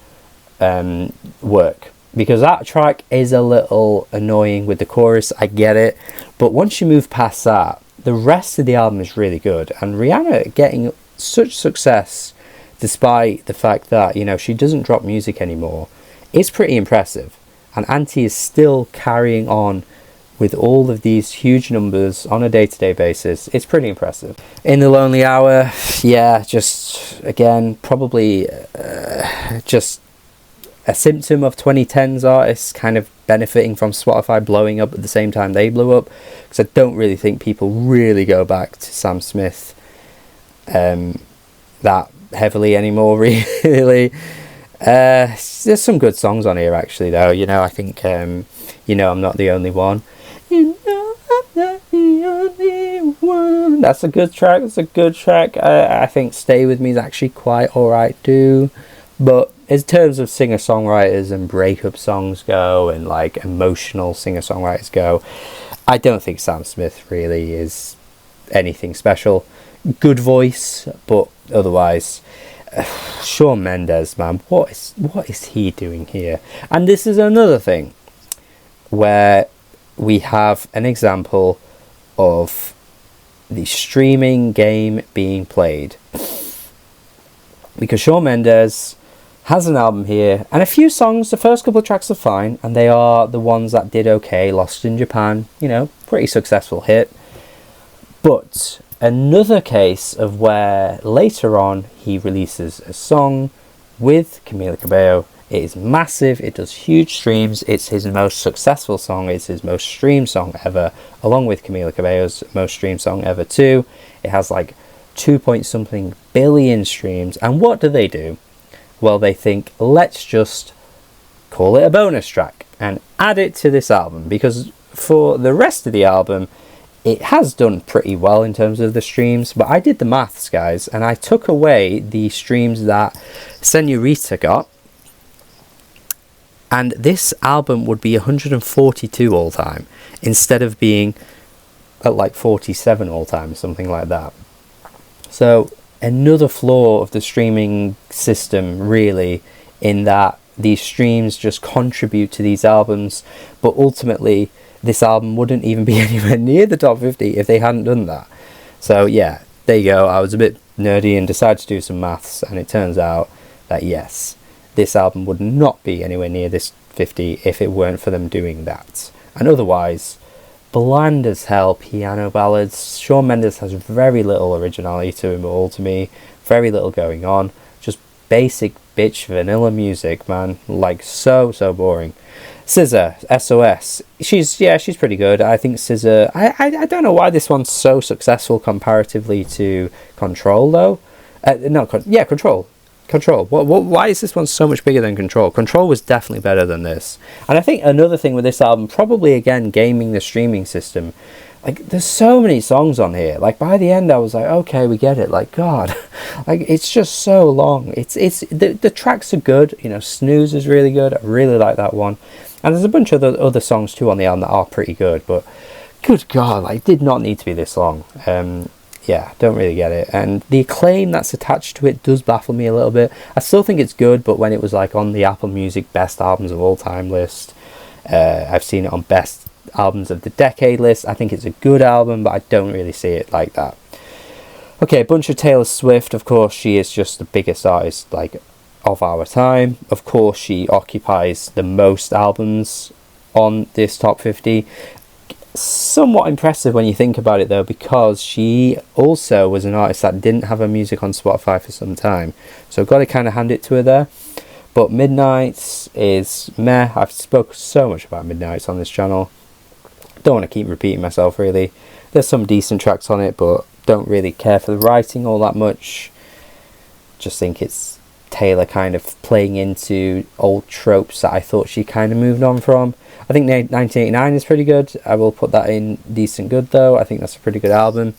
Work. Because that track is a little annoying with the chorus. I get it. But once you move past that, the rest of the album is really good. And Rihanna getting such success despite the fact that, you know, she doesn't drop music anymore, is pretty impressive. And Anti is still carrying on with all of these huge numbers on a day-to-day basis. It's pretty impressive. In the Lonely Hour, yeah, just again probably just a symptom of 2010s artists kind of benefiting from Spotify blowing up at the same time they blew up, because I don't really think people really go back to Sam Smith that heavily anymore, really. There's some good songs on here actually though, you know. I think You Know I'm Not the Only One. You know I'm not the only one. That's a good track. I think Stay With Me is actually quite alright too. But in terms of singer-songwriters and breakup songs go, and like emotional singer-songwriters go, I don't think Sam Smith really is anything special. Good voice, but otherwise, Shawn Mendes, man, what is he doing here? And this is another thing where we have an example of the streaming game being played, because Shawn Mendes has an album here and a few songs. The first couple of tracks are fine, and they are the ones that did okay. Lost in Japan, you know, pretty successful hit. But another case of where later on he releases a song with Camila Cabello. It is massive, it does huge streams, it's his most successful song, it's his most streamed song ever, along with Camila Cabello's most streamed song ever too. It has like 2-point-something billion streams, and what do? Well, they think, let's just call it a bonus track and add it to this album, because for the rest of the album it has done pretty well in terms of the streams. But I did the maths, guys, and I took away the streams that Senorita got, and this album would be 142 all time instead of being at like 47 all time, something like that. So another flaw of the streaming system, really, in that these streams just contribute to these albums, but ultimately this album wouldn't even be anywhere near the top 50 if they hadn't done that. So yeah, there you go. I was a bit nerdy and decided to do some maths, and it turns out that yes, this album would not be anywhere near this 50 if it weren't for them doing that. And otherwise, bland as hell piano ballads. Shawn Mendes has very little originality to him all, to me. Very little going on. Just basic bitch vanilla music, man. Like so boring. SZA, SOS. She's pretty good. I think SZA, I don't know why this one's so successful comparatively to Control though. Control. Why is this one so much bigger than Control? Control was definitely better than this. And I think another thing with this album, probably again gaming the streaming system, like there's so many songs on here. Like by the end I was like, okay, we get it. Like God, like it's just so long. It's the tracks are good. You know, Snooze is really good. I really like that one. And there's a bunch of other songs too on the album that are pretty good. But good God, like did not need to be this long. Yeah, don't really get it. And the acclaim that's attached to it does baffle me a little bit. I still think it's good, but when it was like on the Apple Music Best Albums of All Time list, I've seen it on Best Albums of the Decade list. I think it's a good album, but I don't really see it like that. Okay, a bunch of Taylor Swift. Of course, she is just the biggest artist like of our time. Of course, she occupies the most albums on this top 50. Somewhat impressive when you think about it though, because she also was an artist that didn't have her music on Spotify for some time, so I've got to kind of hand it to her there. But Midnights is meh. I've spoken so much about Midnights on this channel, don't want to keep repeating myself really. There's some decent tracks on it, but don't really care for the writing all that much. Just think it's Taylor kind of playing into old tropes that I thought she kind of moved on from. I think 1989 is pretty good. I will put that in decent good though. I think that's a pretty good album.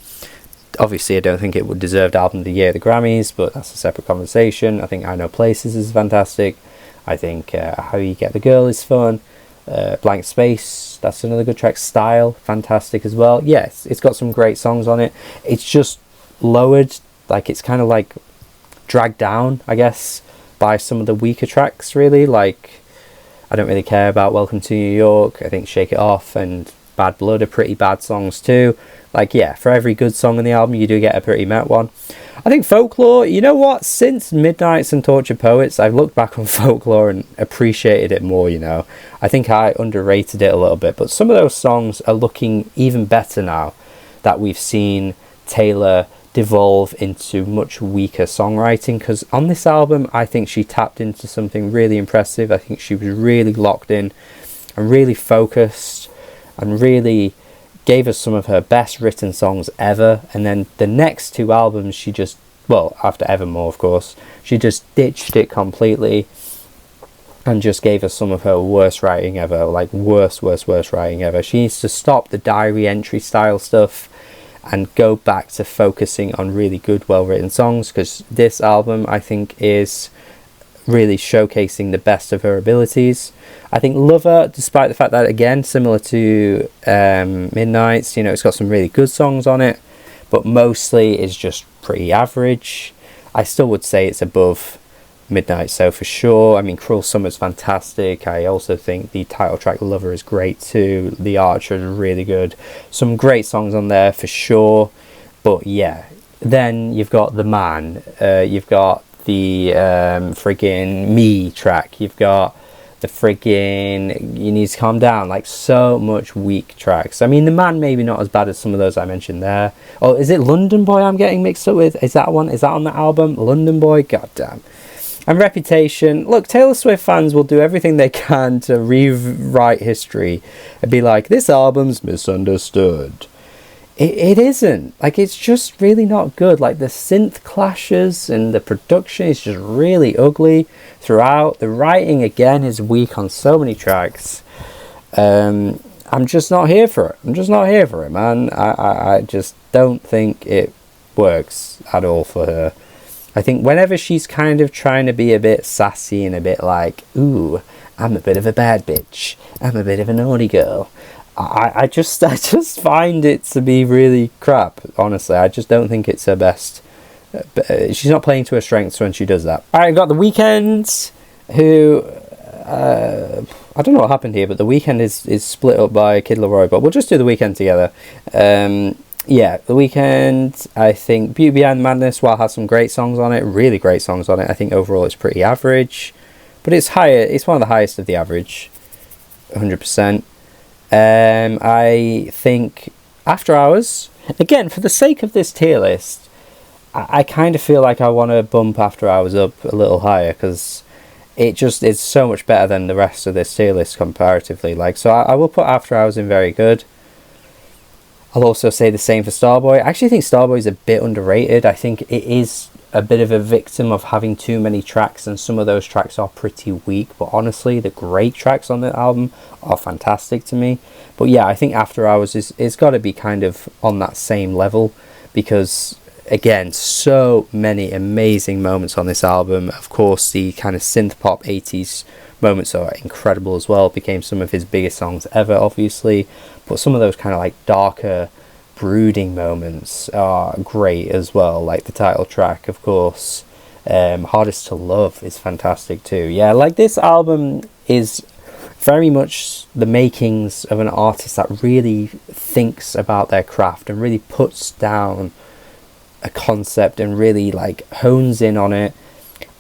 Obviously I don't think it would deserve Album of the Year at the Grammys, but that's a separate conversation. I think I Know Places is fantastic. I think How You Get the Girl is fun. Blank Space, that's another good track. Style, fantastic as well. Yes, it's got some great songs on it. It's just lowered, like it's kind of like dragged down, I guess, by some of the weaker tracks really. Like, I don't really care about Welcome to New York. I think Shake It Off and Bad Blood are pretty bad songs too. Like, yeah, for every good song on the album you do get a pretty met one. I think Folklore, you know what, since Midnights and Tortured Poets, I've looked back on Folklore and appreciated it more, you know. I think I underrated it a little bit, but some of those songs are looking even better now that we've seen Taylor devolve into much weaker songwriting, because on this album I think she tapped into something really impressive. I think she was really locked in and really focused and really gave us some of her best written songs ever. And then the next two albums she just, well, after Evermore of course, she just ditched it completely and just gave us some of her worst writing ever, like worst writing ever. She needs to stop the diary entry style stuff and go back to focusing on really good, well-written songs, because this album, I think, is really showcasing the best of her abilities. I think Lover, despite the fact that, again, similar to Midnights, you know, it's got some really good songs on it, but mostly is just pretty average. I still would say it's above Midnights, so for sure. I mean, Cruel Summer's fantastic. I also think the title track Lover is great too. The Archer is really good. Some great songs on there for sure. But yeah, then you've got The Man. You've got the friggin' Me track. You've got the friggin' You Need to Calm Down. Like, so much weak tracks. I mean, The Man maybe not as bad as some of those I mentioned there. Oh, is it London Boy I'm getting mixed up with? Is that one? Is that on the album? London Boy? Goddamn. And Reputation. Look, Taylor Swift fans will do everything they can to rewrite history and be like, this album's misunderstood. It isn't. Like, it's just really not good. Like, the synth clashes and the production is just really ugly throughout. The writing, again, is weak on so many tracks. I'm just not here for it. I'm just not here for it, man. I just don't think it works at all for her. I think whenever she's kind of trying to be a bit sassy and a bit like, ooh, I'm a bit of a bad bitch, I'm a bit of a naughty girl, I just find it to be really crap, honestly. I just don't think it's her best. She's not playing to her strengths when she does that. Alright, got The Weeknd, who, I don't know what happened here, but The Weeknd is split up by Kid Laroi, but we'll just do The Weeknd together. Yeah, The Weeknd, I think Beauty Behind the Madness, while it has some great songs on it, really great songs on it, I think overall it's pretty average. But it's higher, it's one of the highest of the average, 100%. I think After Hours, again, for the sake of this tier list, I kind of feel like I want to bump After Hours up a little higher, because it just is so much better than the rest of this tier list comparatively. Like, so I will put After Hours in very good. I'll also say the same for Starboy. I actually think Starboy is a bit underrated. I think it is a bit of a victim of having too many tracks, and some of those tracks are pretty weak, but honestly the great tracks on the album are fantastic to me. But yeah, I think After Hours is got to be kind of on that same level, because again, so many amazing moments on this album. Of course, the kind of synth pop 80s moments are incredible as well. It became some of his biggest songs ever, obviously, but some of those kind of like darker, brooding moments are great as well, like the title track, of course. Hardest to Love is fantastic too. Yeah, like, this album is very much the makings of an artist that really thinks about their craft and really puts down a concept and really like hones in on it.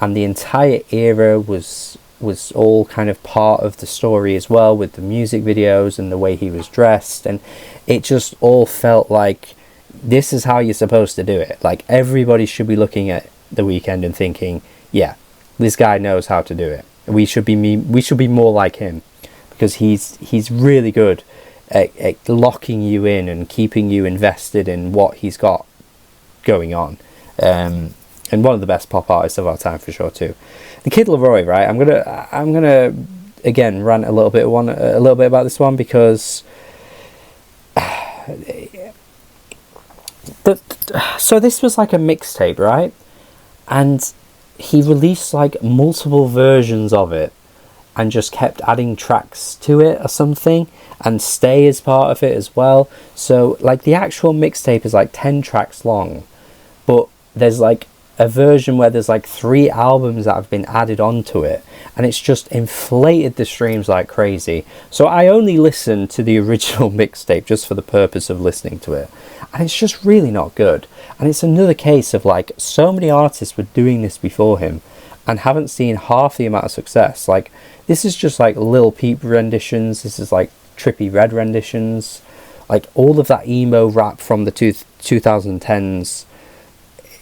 And the entire era was was all kind of part of the story as well, with the music videos and the way he was dressed, and it just all felt like this is how you're supposed to do it. Like, everybody should be looking at The Weeknd and thinking, yeah, this guy knows how to do it. We should be more like him, because he's really good at locking you in and keeping you invested in what he's got going on. And one of the best pop artists of our time for sure too. The Kid Laroi, right? I'm gonna again rant a little bit about this one, because so this was like a mixtape, right? And he released like multiple versions of it and just kept adding tracks to it or something, and Stay is part of it as well. So like the actual mixtape is like 10 tracks long, but there's like a version where there's like 3 albums that have been added onto it, and it's just inflated the streams like crazy. So I only listened to the original mixtape just for the purpose of listening to it, and it's just really not good. And it's another case of like, so many artists were doing this before him and haven't seen half the amount of success. Like, this is just like Lil Peep renditions, this is like Trippie Redd renditions, like all of that emo rap from the 2010s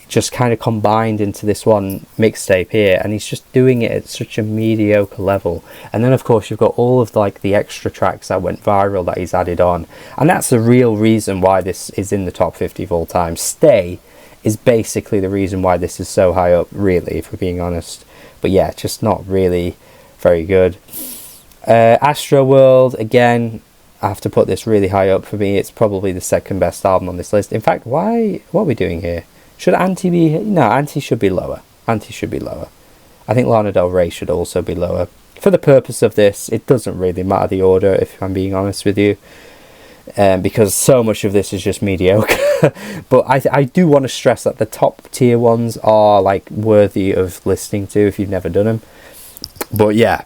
just kind of combined into this one mixtape here, and he's just doing it at such a mediocre level. And then of course you've got all of like the extra tracks that went viral that he's added on, and that's the real reason why this is in the top 50 of all time. Stay is basically the reason why this is so high up, really, if we're being honest. But yeah, just not really very good. Astro World, again, I have to put this really high up. For me, it's probably the second best album on this list. In fact, what are we doing here? Should Anti be here? No, Anti should be lower. Anti should be lower. I think Lana Del Rey should also be lower. For the purpose of this, it doesn't really matter the order, if I'm being honest with you, because so much of this is just mediocre. But I do want to stress that the top tier ones are like worthy of listening to if you've never done them. But yeah,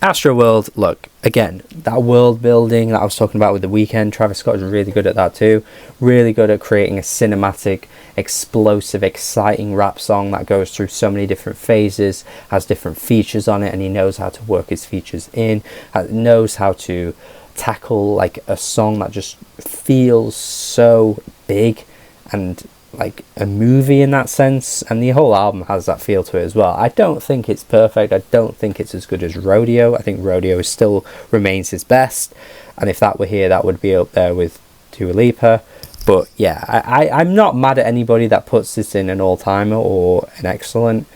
Astro World, look, again, that world building that I was talking about with The Weeknd, Travis Scott is really good at that too. Really good at creating a cinematic, explosive, exciting rap song that goes through so many different phases, has different features on it, and he knows how to work his features in, knows how to tackle like a song that just feels so big and like a movie in that sense, and the whole album has that feel to it as well. I don't think it's perfect. I don't think it's as good as Rodeo. I think Rodeo still remains his best, and if that were here, that would be up there with Dua Lipa. But yeah, I'm not mad at anybody that puts this in an all-timer or an excellent.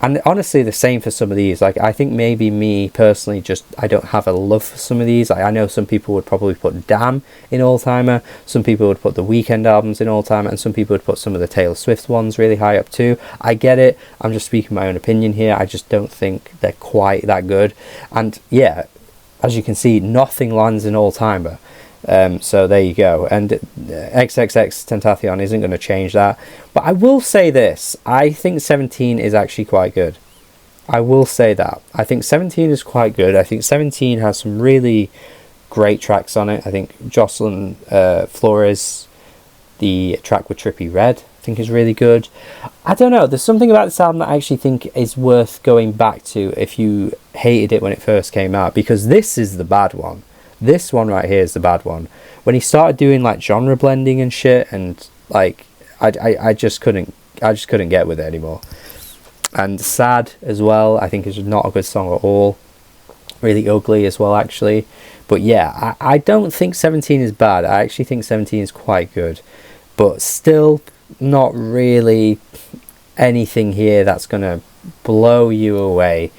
And honestly, the same for some of these. Like, I think maybe me personally, just I don't have a love for some of these. Like, I know some people would probably put Damn in all-timer, some people would put the Weeknd albums in all-timer, and some people would put some of the Taylor Swift ones really high up too. I get it. I'm just speaking my own opinion here. I just don't think they're quite that good. And yeah, as you can see, nothing lands in all-timer. So there you go, and XXX Tentacion isn't going to change that. But I will say this, I think 17 is actually quite good. I will say that. I think 17 is quite good. I think 17 has some really great tracks on it. I think Jocelyn Flores, the track with Trippie Redd, I think is really good. I don't know, there's something about this album that I actually think is worth going back to if you hated it when it first came out, because this is the bad one. This one right here is the bad one. When he started doing like genre blending and shit, and like I just couldn't get with it anymore. And Sad as well, I think is not a good song at all. Really ugly as well, actually. But yeah, I don't think 17 is bad. I actually think 17 is quite good, but still not really anything here that's gonna blow you away,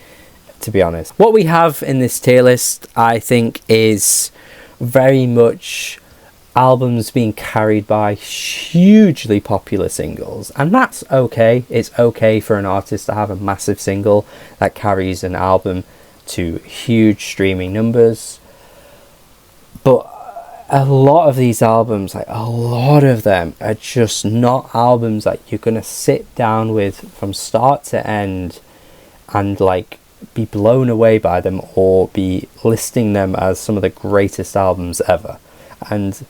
to be honest. What we have in this tier list, I think, is very much albums being carried by hugely popular singles, and that's okay. It's okay for an artist to have a massive single that carries an album to huge streaming numbers, but a lot of these albums, like a lot of them, are just not albums that you're gonna sit down with from start to end and like be blown away by them or be listing them as some of the greatest albums ever. And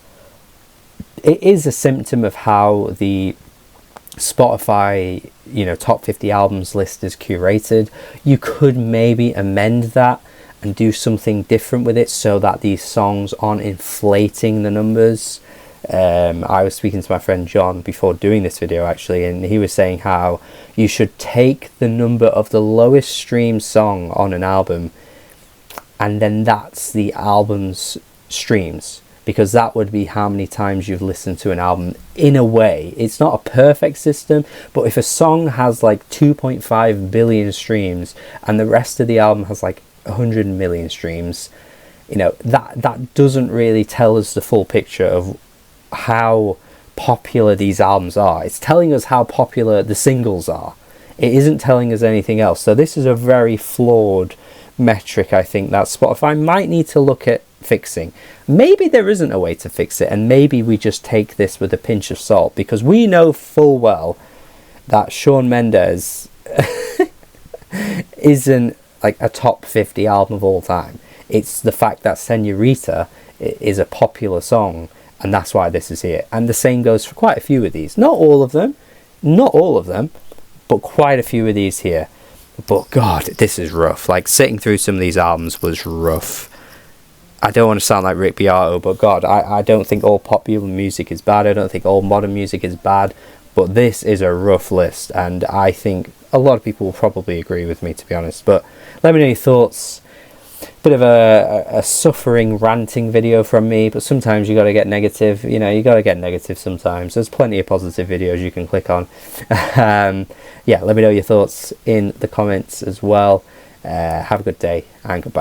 it is a symptom of how the Spotify, you know, top 50 albums list is curated. You could maybe amend that and do something different with it so that these songs aren't inflating the numbers. I was speaking to my friend John before doing this video actually, and he was saying how you should take the number of the lowest streamed song on an album, and then that's the album's streams, because that would be how many times you've listened to an album. In a way, it's not a perfect system, but if a song has like 2.5 billion streams and the rest of the album has like 100 million streams, you know, that doesn't really tell us the full picture of how popular these albums are. It's telling us how popular the singles are. It isn't telling us anything else. So this is a very flawed metric, I think, that Spotify might need to look at fixing. Maybe there isn't a way to fix it, and maybe we just take this with a pinch of salt, because we know full well that Shawn Mendes isn't like a top 50 album of all time. It's the fact that Senorita is a popular song, and that's why this is here. And the same goes for quite a few of these. Not all of them, but quite a few of these here. But God, this is rough. Like, sitting through some of these albums was rough. I don't want to sound like Rick Beato, but God, I don't think all popular music is bad. I don't think all modern music is bad. But this is a rough list, and I think a lot of people will probably agree with me, to be honest. But let me know your thoughts. Bit of a suffering ranting video from me, but sometimes you got to get negative. You know, you got to get negative sometimes. There's plenty of positive videos you can click on. Yeah, let me know your thoughts in the comments as well. Have a good day, and goodbye.